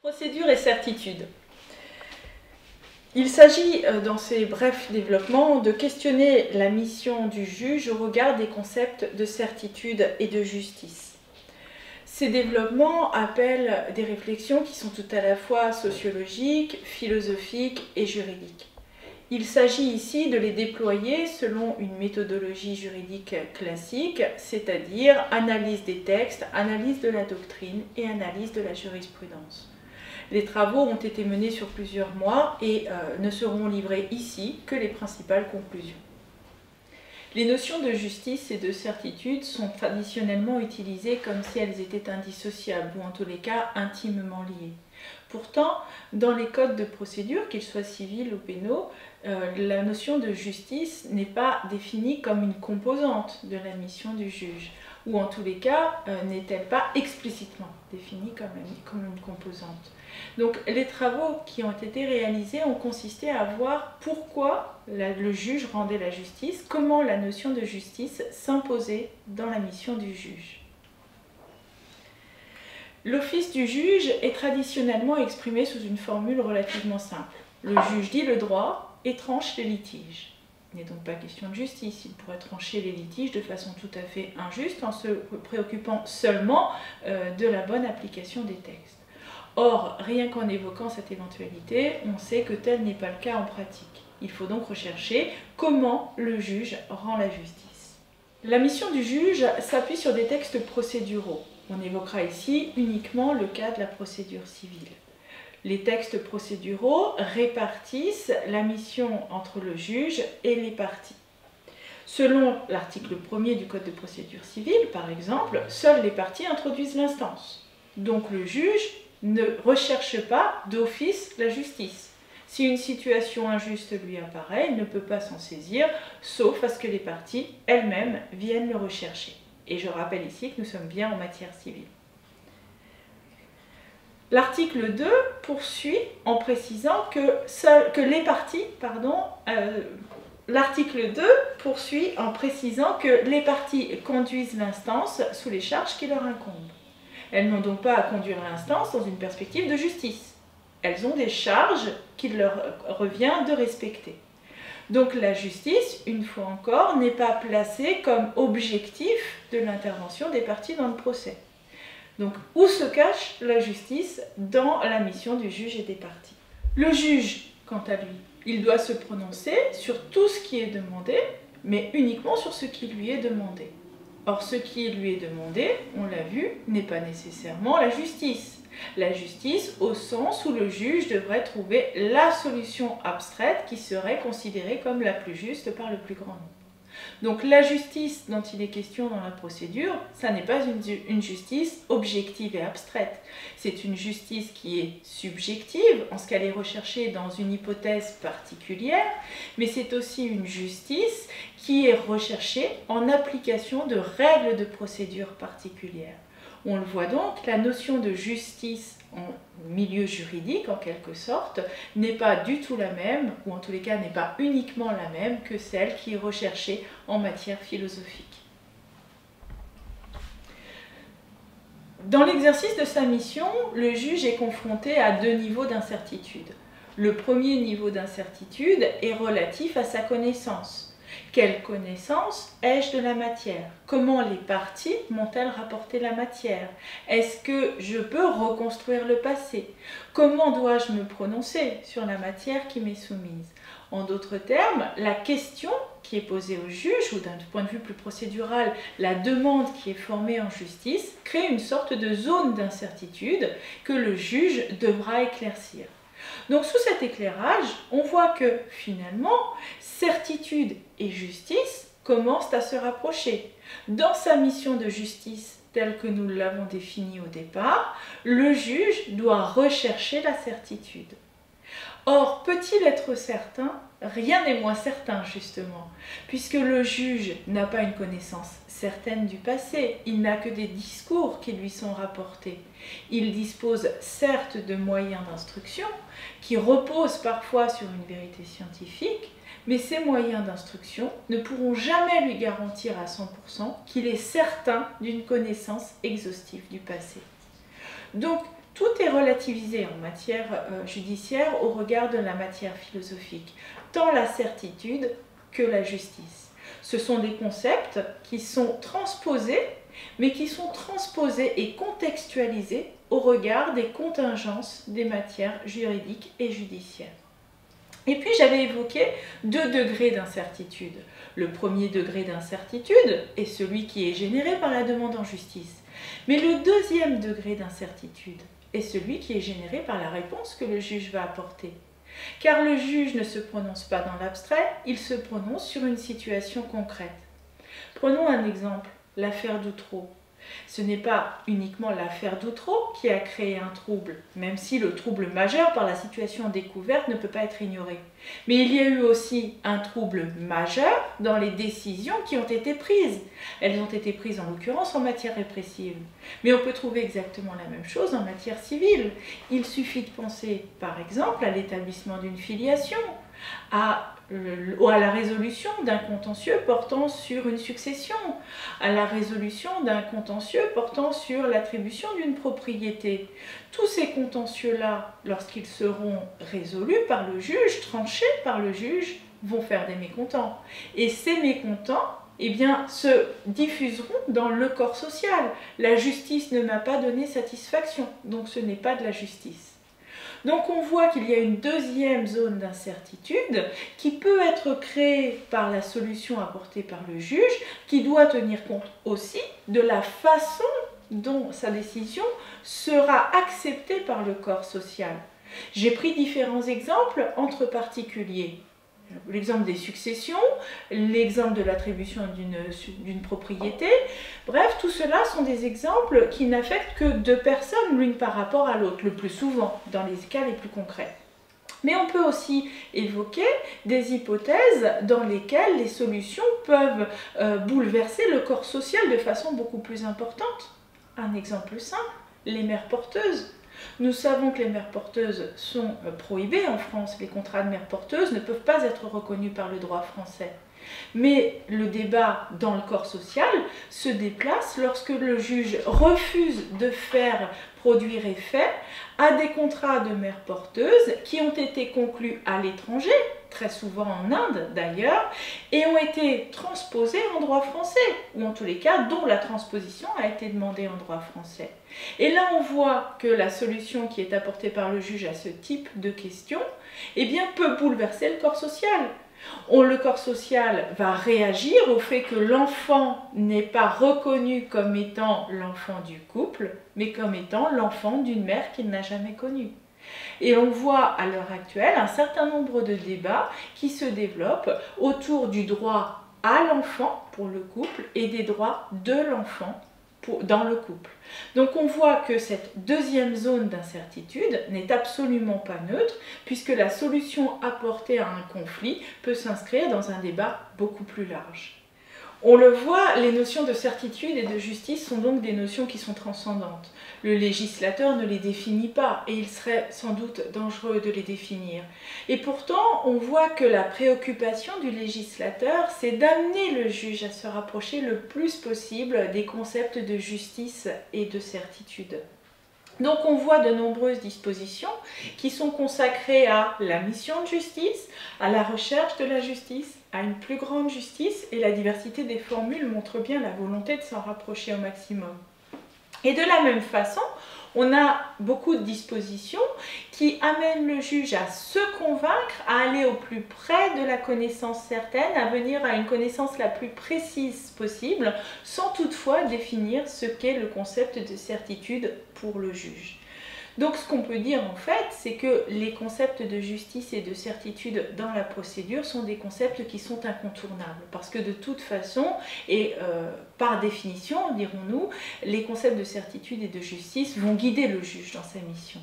Procédure et certitude. Il s'agit, dans ces brefs développements, de questionner la mission du juge au regard des concepts de certitude et de justice. Ces développements appellent des réflexions qui sont tout à la fois sociologiques, philosophiques et juridiques. Il s'agit ici de les déployer selon une méthodologie juridique classique, c'est-à-dire analyse des textes, analyse de la doctrine et analyse de la jurisprudence. Les travaux ont été menés sur plusieurs mois et ne seront livrés ici que les principales conclusions. Les notions de justice et de certitude sont traditionnellement utilisées comme si elles étaient indissociables ou en tous les cas intimement liées. Pourtant, dans les codes de procédure, qu'ils soient civils ou pénaux, la notion de justice n'est pas définie comme une composante de la mission du juge, ou en tous les cas n'est-elle pas explicitement définie comme une composante. Donc les travaux qui ont été réalisés ont consisté à voir pourquoi le juge rendait la justice, comment la notion de justice s'imposait dans la mission du juge. L'office du juge est traditionnellement exprimé sous une formule relativement simple. Le juge dit le droit et tranche les litiges. Il n'est donc pas question de justice, il pourrait trancher les litiges de façon tout à fait injuste en se préoccupant seulement de la bonne application des textes. Or, rien qu'en évoquant cette éventualité, on sait que tel n'est pas le cas en pratique. Il faut donc rechercher comment le juge rend la justice. La mission du juge s'appuie sur des textes procéduraux. On évoquera ici uniquement le cas de la procédure civile. Les textes procéduraux répartissent la mission entre le juge et les parties. Selon l'article 1er du Code de procédure civile, par exemple, seules les parties introduisent l'instance. Donc le juge ne recherche pas d'office la justice. Si une situation injuste lui apparaît, il ne peut pas s'en saisir, sauf à ce que les parties elles-mêmes viennent le rechercher. Et je rappelle ici que nous sommes bien en matière civile. L'article 2 poursuit en précisant l'article 2 poursuit en précisant que les parties conduisent l'instance sous les charges qui leur incombent. Elles n'ont donc pas à conduire l'instance dans une perspective de justice. Elles ont des charges qu'il leur revient de respecter. Donc la justice, une fois encore, n'est pas placée comme objectif de l'intervention des parties dans le procès. Donc où se cache la justice dans la mission du juge et des parties? Le juge, quant à lui, il doit se prononcer sur tout ce qui est demandé, mais uniquement sur ce qui lui est demandé. Or, ce qui lui est demandé, on l'a vu, n'est pas nécessairement la justice. La justice au sens où le juge devrait trouver la solution abstraite qui serait considérée comme la plus juste par le plus grand nombre. Donc la justice dont il est question dans la procédure, ça n'est pas une justice objective et abstraite. C'est une justice qui est subjective, en ce qu'elle est recherchée dans une hypothèse particulière, mais c'est aussi une justice qui est recherchée en application de règles de procédure particulières. On le voit donc, la notion de justice en milieu juridique, en quelque sorte, n'est pas du tout la même, ou en tous les cas n'est pas uniquement la même que celle qui est recherchée en matière philosophique. Dans l'exercice de sa mission, le juge est confronté à deux niveaux d'incertitude. Le premier niveau d'incertitude est relatif à sa connaissance. Quelle connaissance ai-je de la matière? Comment les parties m'ont-elles rapporté la matière? Est-ce que je peux reconstruire le passé? Comment dois-je me prononcer sur la matière qui m'est soumise? En d'autres termes, la question qui est posée au juge, ou d'un point de vue plus procédural, la demande qui est formée en justice, crée une sorte de zone d'incertitude que le juge devra éclaircir. Donc sous cet éclairage, on voit que finalement, certitude et justice commencent à se rapprocher. Dans sa mission de justice telle que nous l'avons définie au départ, le juge doit rechercher la certitude. Or, peut-il être certain? Rien n'est moins certain justement, puisque le juge n'a pas une connaissance certaine du passé, il n'a que des discours qui lui sont rapportés. Il dispose certes de moyens d'instruction, qui reposent parfois sur une vérité scientifique, mais ces moyens d'instruction ne pourront jamais lui garantir à 100% qu'il est certain d'une connaissance exhaustive du passé. Donc, Tout est relativisé en matière judiciaire au regard de la matière philosophique, tant la certitude que la justice. Ce sont des concepts qui sont transposés, mais qui sont transposés et contextualisés au regard des contingences des matières juridiques et judiciaires. Et puis j'avais évoqué 2 degrés d'incertitude. Le premier degré d'incertitude est celui qui est généré par la demande en justice. Mais le deuxième degré d'incertitude est celui qui est généré par la réponse que le juge va apporter. Car le juge ne se prononce pas dans l'abstrait, il se prononce sur une situation concrète. Prenons un exemple, l'affaire d'Outreau. Ce n'est pas uniquement l'affaire d'Outreau qui a créé un trouble, même si le trouble majeur par la situation découverte ne peut pas être ignoré. Mais il y a eu aussi un trouble majeur dans les décisions qui ont été prises. Elles ont été prises en l'occurrence en matière répressive. Mais on peut trouver exactement la même chose en matière civile. Il suffit de penser par exemple à l'établissement d'une filiation, à la résolution d'un contentieux portant sur une succession, à la résolution d'un contentieux portant sur l'attribution d'une propriété. Tous ces contentieux-là, lorsqu'ils seront résolus par le juge, tranchés par le juge, vont faire des mécontents. Et ces mécontents, eh bien, se diffuseront dans le corps social. La justice ne m'a pas donné satisfaction, donc ce n'est pas de la justice. Donc on voit qu'il y a une deuxième zone d'incertitude qui peut être créée par la solution apportée par le juge, qui doit tenir compte aussi de la façon dont sa décision sera acceptée par le corps social. J'ai pris différents exemples entre particuliers. L'exemple des successions, l'exemple de l'attribution d'une propriété. Bref, tout cela sont des exemples qui n'affectent que 2 personnes, l'une par rapport à l'autre, le plus souvent, dans les cas les plus concrets. Mais on peut aussi évoquer des hypothèses dans lesquelles les solutions peuvent bouleverser le corps social de façon beaucoup plus importante. Un exemple simple, les mères porteuses. Nous savons que les mères porteuses sont prohibées en France. Les contrats de mères porteuses ne peuvent pas être reconnus par le droit français. Mais le débat dans le corps social se déplace lorsque le juge refuse de faire produire effet à des contrats de mères porteuses qui ont été conclus à l'étranger, très souvent en Inde d'ailleurs, et ont été transposés en droit français, ou en tous les cas dont la transposition a été demandée en droit français. Et là on voit que la solution qui est apportée par le juge à ce type de question, eh bien, peut bouleverser le corps social. Le corps social va réagir au fait que l'enfant n'est pas reconnu comme étant l'enfant du couple, mais comme étant l'enfant d'une mère qu'il n'a jamais connue. Et on voit à l'heure actuelle un certain nombre de débats qui se développent autour du droit à l'enfant pour le couple et des droits de l'enfant dans le couple. Donc on voit que cette deuxième zone d'incertitude n'est absolument pas neutre, puisque la solution apportée à un conflit peut s'inscrire dans un débat beaucoup plus large. On le voit, les notions de certitude et de justice sont donc des notions qui sont transcendantes. Le législateur ne les définit pas et il serait sans doute dangereux de les définir. Et pourtant, on voit que la préoccupation du législateur, c'est d'amener le juge à se rapprocher le plus possible des concepts de justice et de certitude. Donc on voit de nombreuses dispositions qui sont consacrées à la mission de justice, à la recherche de la justice, à une plus grande justice, et la diversité des formules montre bien la volonté de s'en rapprocher au maximum. Et de la même façon, on a beaucoup de dispositions qui amènent le juge à se convaincre, à aller au plus près de la connaissance certaine, à venir à une connaissance la plus précise possible, sans toutefois définir ce qu'est le concept de certitude pour le juge. Donc ce qu'on peut dire en fait, c'est que les concepts de justice et de certitude dans la procédure sont des concepts qui sont incontournables. Parce que de toute façon, et par définition, dirons-nous, les concepts de certitude et de justice vont guider le juge dans sa mission.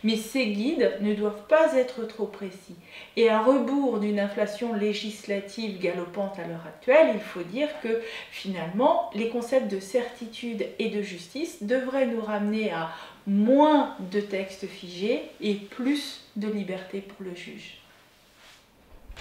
Mais ces guides ne doivent pas être trop précis. Et à rebours d'une inflation législative galopante à l'heure actuelle, il faut dire que finalement, les concepts de certitude et de justice devraient nous ramener à moins de textes figés et plus de liberté pour le juge.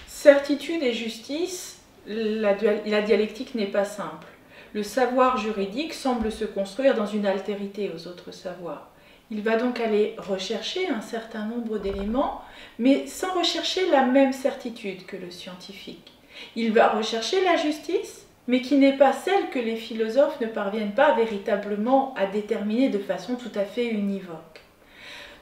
Certitude et justice, la dialectique n'est pas simple. Le savoir juridique semble se construire dans une altérité aux autres savoirs. Il va donc aller rechercher un certain nombre d'éléments, mais sans rechercher la même certitude que le scientifique. Il va rechercher la justice, mais qui n'est pas celle que les philosophes ne parviennent pas véritablement à déterminer de façon tout à fait univoque.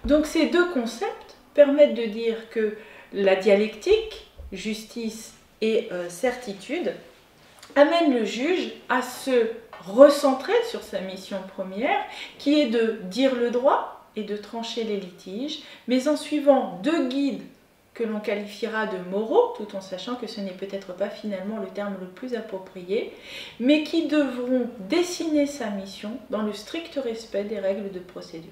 Donc ces deux concepts permettent de dire que la dialectique, justice et certitude, amène le juge à se recentrer sur sa mission première, qui est de dire le droit et de trancher les litiges, mais en suivant deux guides que l'on qualifiera de moraux, tout en sachant que ce n'est peut-être pas finalement le terme le plus approprié, mais qui devront dessiner sa mission dans le strict respect des règles de procédure.